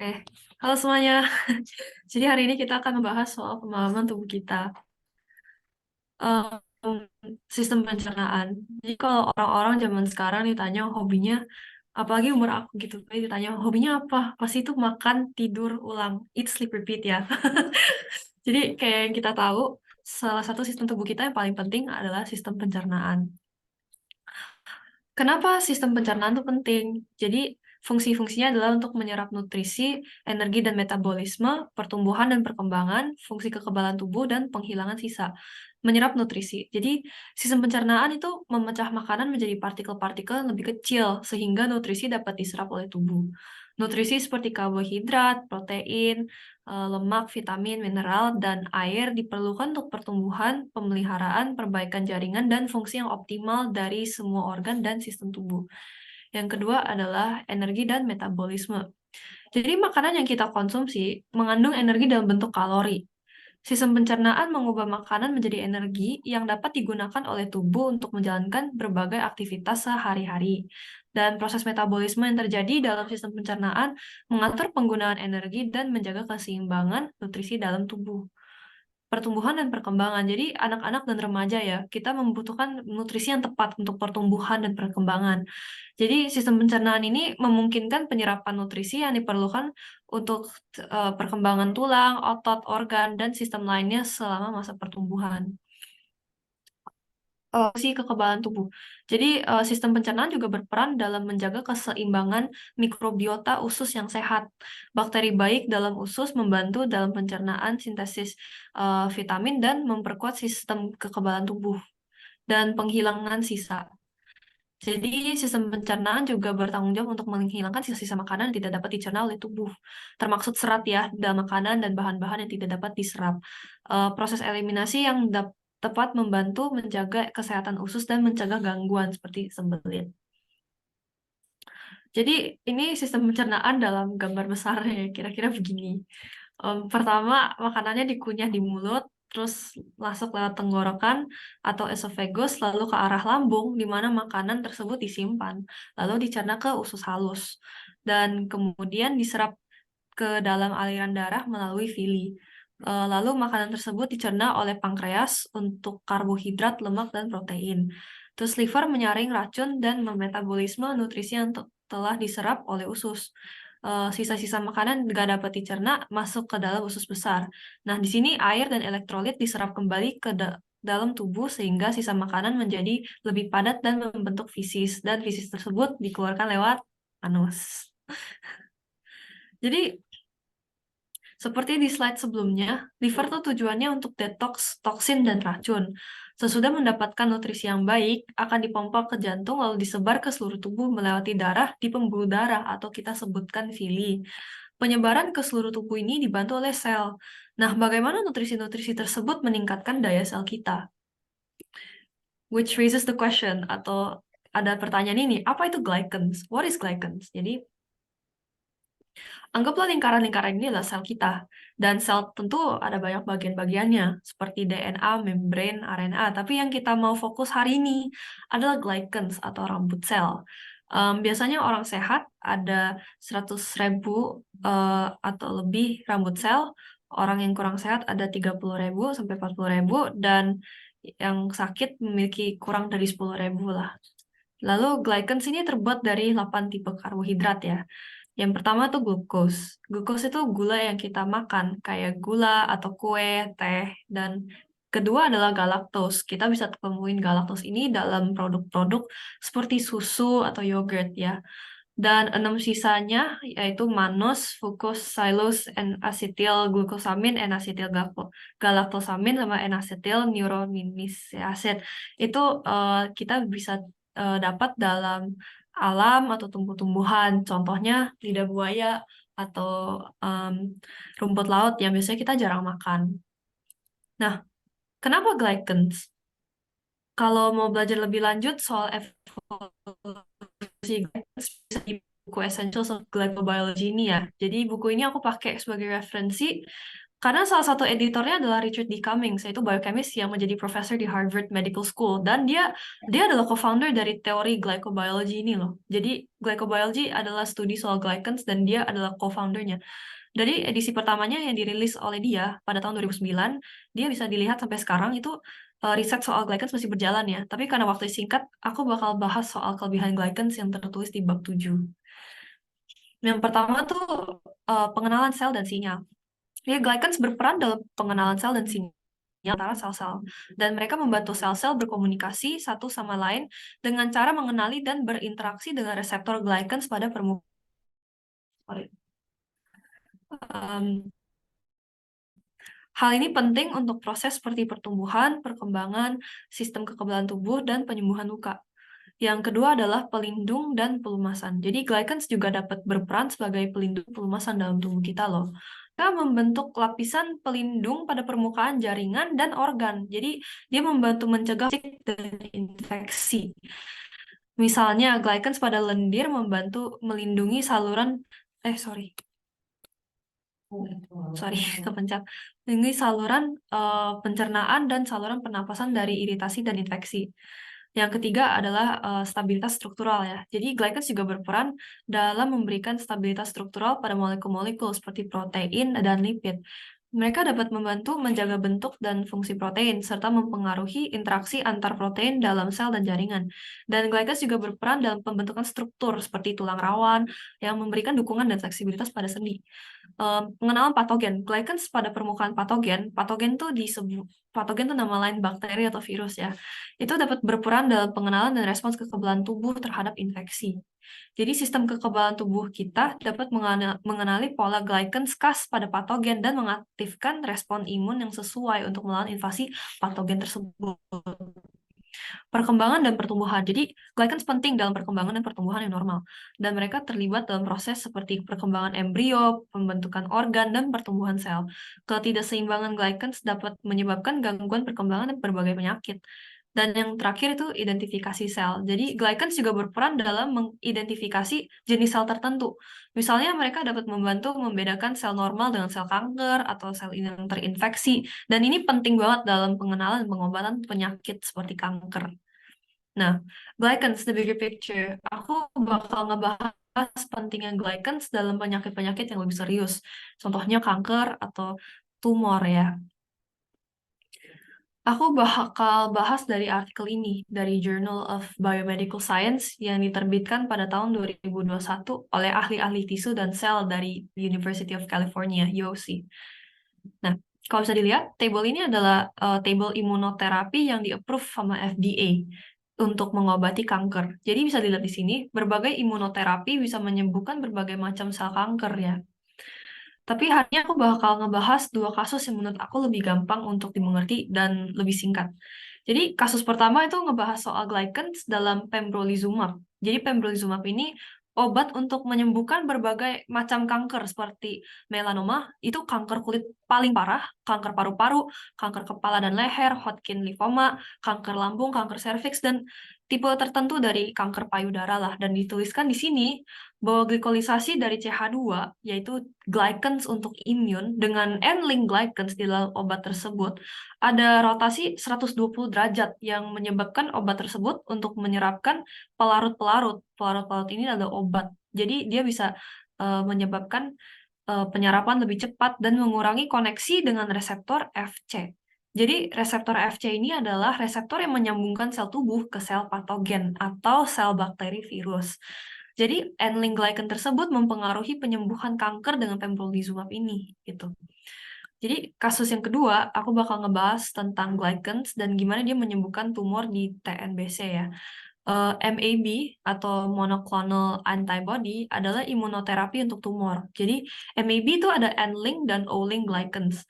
Eh, halo semuanya. Jadi hari ini kita akan membahas soal pemahaman tubuh kita. Em, Sistem pencernaan. Jadi kalau orang-orang zaman sekarang ditanya hobinya, apalagi umur aku gitu, ditanya hobinya apa? Pasti itu makan, tidur, ulang. Eat, sleep, repeat ya. Jadi kayak yang kita tahu, salah satu sistem tubuh kita yang paling penting adalah sistem pencernaan. Kenapa sistem pencernaan itu penting? Jadi, fungsi-fungsinya adalah untuk menyerap nutrisi, energi dan metabolisme, pertumbuhan dan perkembangan, fungsi kekebalan tubuh, dan penghilangan sisa. Menyerap nutrisi. Jadi, sistem pencernaan itu memecah makanan menjadi partikel-partikel yang lebih kecil, sehingga nutrisi dapat diserap oleh tubuh. Nutrisi seperti karbohidrat, protein, lemak, vitamin, mineral, dan air diperlukan untuk pertumbuhan, pemeliharaan, perbaikan jaringan, dan fungsi yang optimal dari semua organ dan sistem tubuh. Yang kedua adalah energi dan metabolisme. Jadi makanan yang kita konsumsi mengandung energi dalam bentuk kalori. Sistem pencernaan mengubah makanan menjadi energi yang dapat digunakan oleh tubuh untuk menjalankan berbagai aktivitas sehari-hari. Dan proses metabolisme yang terjadi dalam sistem pencernaan mengatur penggunaan energi dan menjaga keseimbangan nutrisi dalam tubuh. Pertumbuhan dan perkembangan. Jadi anak-anak dan remaja ya, kita membutuhkan nutrisi yang tepat untuk pertumbuhan dan perkembangan. Jadi sistem pencernaan ini memungkinkan penyerapan nutrisi yang diperlukan untuk perkembangan tulang, otot, organ, dan sistem lainnya selama masa pertumbuhan. Si kekebalan tubuh. Jadi sistem pencernaan juga berperan dalam menjaga keseimbangan mikrobiota usus yang sehat. Bakteri baik dalam usus membantu dalam pencernaan sintesis vitamin dan memperkuat sistem kekebalan tubuh dan penghilangan sisa. Jadi sistem pencernaan juga bertanggung jawab untuk menghilangkan sisa-sisa makanan yang tidak dapat dicerna oleh tubuh, termaksud serat ya dalam makanan dan bahan-bahan yang tidak dapat diserap. Proses eliminasi yang tepat membantu menjaga kesehatan usus dan mencegah gangguan seperti sembelit. Jadi ini sistem pencernaan dalam gambar besarnya kira-kira begini. Pertama, makanannya dikunyah di mulut, terus masuk lewat tenggorokan atau esophagus, lalu ke arah lambung, di mana makanan tersebut disimpan, lalu dicerna ke usus halus, dan kemudian diserap ke dalam aliran darah melalui villi. Lalu makanan tersebut dicerna oleh pankreas untuk karbohidrat, lemak, dan protein. Terus liver menyaring racun dan memetabolisme nutrisi yang telah diserap oleh usus. Sisa-sisa makanan nggak dapat dicerna masuk ke dalam usus besar. Nah, di sini air dan elektrolit diserap kembali ke dalam tubuh sehingga sisa makanan menjadi lebih padat dan membentuk fesis. Dan fesis tersebut dikeluarkan lewat anus. Jadi seperti di slide sebelumnya, liver tuh tujuannya untuk detoks toksin dan racun. Sesudah mendapatkan nutrisi yang baik, akan dipompa ke jantung lalu disebar ke seluruh tubuh melewati darah di pembuluh darah atau kita sebutkan villi. Penyebaran ke seluruh tubuh ini dibantu oleh sel. Nah, bagaimana nutrisi-nutrisi tersebut meningkatkan daya sel kita? Which raises the question, atau ada pertanyaan ini, apa itu glycans? What is glycans? Jadi, anggaplah lingkaran-lingkaran ini adalah sel kita. Dan sel tentu ada banyak bagian-bagiannya, seperti DNA, membran, RNA. Tapi yang kita mau fokus hari ini adalah glycans atau rambut sel. Biasanya orang sehat ada 100.000 atau lebih rambut sel. Orang yang kurang sehat ada 30.000 sampai 40.000. Dan yang sakit memiliki kurang dari 10.000 lah. Lalu glycans ini terbuat dari 8 tipe karbohidrat ya. Yang pertama tuh glukos. Glukos itu gula yang kita makan, kayak gula atau kue, teh, dan kedua adalah galaktos. Kita bisa temuin galaktos ini dalam produk-produk seperti susu atau yogurt ya. Dan enam sisanya yaitu mannose, fucose, xylose, N-acetyl glucosamine, N-acetyl galactosamine, sama N-acetyl neurominic acid. Itu kita bisa dapat dalam alam atau tumbuh-tumbuhan. Contohnya lidah buaya atau em, rumput laut yang biasanya kita jarang makan. Nah, kenapa glycans? Kalau mau belajar lebih lanjut soal evolusi glycans, bisa di buku Essentials of Glycobiology ini ya. Jadi buku ini aku pakai sebagai referensi Karena salah satu editornya adalah Richard D. Cummings, yaitu biochemist yang menjadi profesor di Harvard Medical School. Dan dia adalah co-founder dari teori glycobiology ini loh. Jadi glycobiology adalah studi soal glycans dan dia adalah co-foundernya. Dari edisi pertamanya yang dirilis oleh dia pada tahun 2009, dia bisa dilihat sampai sekarang itu riset soal glycans masih berjalan ya. Tapi karena waktu singkat, aku bakal bahas soal kelebihan glycans yang tertulis di bab 7. Yang pertama tuh pengenalan sel dan sinyal. Ya, glycans berperan dalam pengenalan sel dan sinyal antara sel-sel. Dan mereka membantu sel-sel berkomunikasi satu sama lain dengan cara mengenali dan berinteraksi dengan reseptor glycans pada permukaan. Hal ini penting untuk proses seperti pertumbuhan, perkembangan, sistem kekebalan tubuh, dan penyembuhan luka. Yang kedua adalah pelindung dan pelumasan. Jadi glycans juga dapat berperan sebagai pelindung pelumasan dalam tubuh kita loh. Mereka membentuk lapisan pelindung pada permukaan jaringan dan organ. Jadi dia membantu mencegah dan infeksi. Misalnya glycans pada lendir membantu melindungi saluran sorry, kepencet. Melindungi saluran pencernaan dan saluran pernapasan dari iritasi dan infeksi. Yang ketiga adalah stabilitas struktural ya. Jadi glycans juga berperan dalam memberikan stabilitas struktural pada molekul-molekul seperti protein dan lipid. Mereka dapat membantu menjaga bentuk dan fungsi protein, serta mempengaruhi interaksi antar protein dalam sel dan jaringan. Dan glycans juga berperan dalam pembentukan struktur seperti tulang rawan yang memberikan dukungan dan fleksibilitas pada sendi. Pengenalan patogen, glycans pada permukaan patogen, patogen itu nama lain bakteri atau virus ya. Itu dapat berperan dalam pengenalan dan respons kekebalan tubuh terhadap infeksi. Jadi sistem kekebalan tubuh kita dapat mengenali pola glycans khas pada patogen dan mengaktifkan respon imun yang sesuai untuk melawan invasi patogen tersebut. Perkembangan dan pertumbuhan. Jadi, glycans penting dalam perkembangan dan pertumbuhan yang normal. Dan mereka terlibat dalam proses seperti perkembangan embrio, pembentukan organ, dan pertumbuhan sel. Ketidakseimbangan glycans dapat menyebabkan gangguan perkembangan dan berbagai penyakit. Dan yang terakhir itu identifikasi sel. Jadi, glycans juga berperan dalam mengidentifikasi jenis sel tertentu. Misalnya, mereka dapat membantu membedakan sel normal dengan sel kanker atau sel yang terinfeksi. Dan ini penting banget dalam pengenalan dan pengobatan penyakit seperti kanker. Nah, glycans, the bigger picture. Aku bakal ngebahas pentingnya glycans dalam penyakit-penyakit yang lebih serius. Contohnya kanker atau tumor ya. Aku bakal bahas dari artikel ini, dari Journal of Biomedical Science yang diterbitkan pada tahun 2021 oleh ahli-ahli tisu dan sel dari University of California, UC. Nah, kalau bisa dilihat, table ini adalah table imunoterapi yang di-approve sama FDA untuk mengobati kanker. Jadi bisa dilihat di sini, berbagai imunoterapi bisa menyembuhkan berbagai macam sel kanker ya. Tapi hari ini aku bakal ngebahas dua kasus yang menurut aku lebih gampang untuk dimengerti dan lebih singkat. Jadi kasus pertama itu ngebahas soal glycans dalam pembrolizumab. Jadi pembrolizumab ini obat untuk menyembuhkan berbagai macam kanker seperti melanoma, itu kanker kulit paling parah, kanker paru-paru, kanker kepala dan leher, Hodgkin lymphoma, kanker lambung, kanker serviks, dan tipe tertentu dari kanker payudara lah. Dan dituliskan di sini bahwa glikolisasi dari CH2, yaitu glycans untuk imun, dengan N-link glycans di dalam obat tersebut, ada rotasi 120 derajat yang menyebabkan obat tersebut untuk menyerapkan pelarut-pelarut. Pelarut-pelarut ini adalah obat. Jadi dia bisa menyebabkan penyerapan lebih cepat dan mengurangi koneksi dengan reseptor FC. Jadi reseptor FC ini adalah reseptor yang menyambungkan sel tubuh ke sel patogen atau sel bakteri virus. Jadi N-link glycan tersebut mempengaruhi penyembuhan kanker dengan pembrolizumab ini gitu. Jadi kasus yang kedua, aku bakal ngebahas tentang glycans dan gimana dia menyembuhkan tumor di TNBC ya. MAB atau monoclonal antibody adalah imunoterapi untuk tumor. Jadi MAB itu ada N-link dan O-link glycans.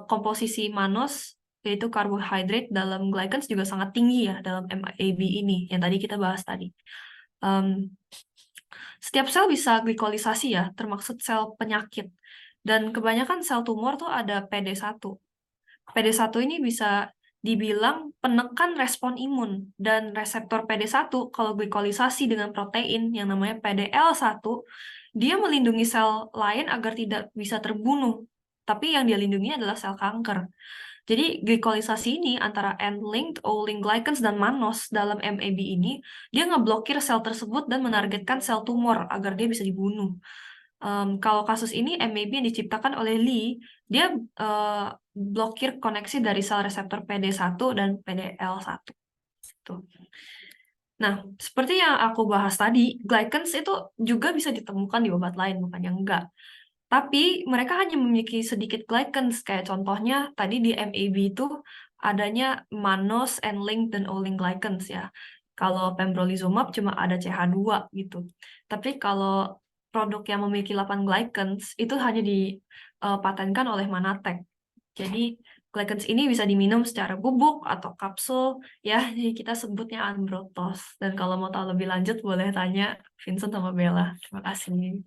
Komposisi mannose yaitu karbohidrat dalam glycans juga sangat tinggi ya dalam MAB ini yang tadi kita bahas tadi. Setiap sel bisa glikolisasi ya, termasuk sel penyakit. Dan kebanyakan sel tumor tuh ada PD1. PD1 ini bisa dibilang penekan respon imun. Dan reseptor PD1 kalau glikolisasi dengan protein yang namanya PDL1, dia melindungi sel lain agar tidak bisa terbunuh. tapi yang dia lindungi adalah sel kanker. Jadi glikolisasi ini antara end-linked, O-linked glycans dan mannose dalam MAB ini, dia ngeblokir sel tersebut dan menargetkan sel tumor agar dia bisa dibunuh. Kalau kasus ini MAB yang diciptakan oleh Lee, dia blokir koneksi dari sel reseptor PD1 dan PDL1. Gitu. Nah, seperti yang aku bahas tadi, glycans itu juga bisa ditemukan di obat lain, bukannya enggak. Tapi mereka hanya memiliki sedikit glycans, kayak contohnya tadi di MAB itu adanya mannose, N-linked, dan O-linked glycans ya. Kalau pembrolizumab cuma ada CH2 gitu. Tapi kalau produk yang memiliki 8 glycans itu hanya dipatenkan oleh Manatek. Jadi glycans ini bisa diminum secara bubuk atau kapsul ya, jadi kita sebutnya Ambrotos. Dan kalau mau tahu lebih lanjut boleh tanya Vincent sama Bella. Terima kasih.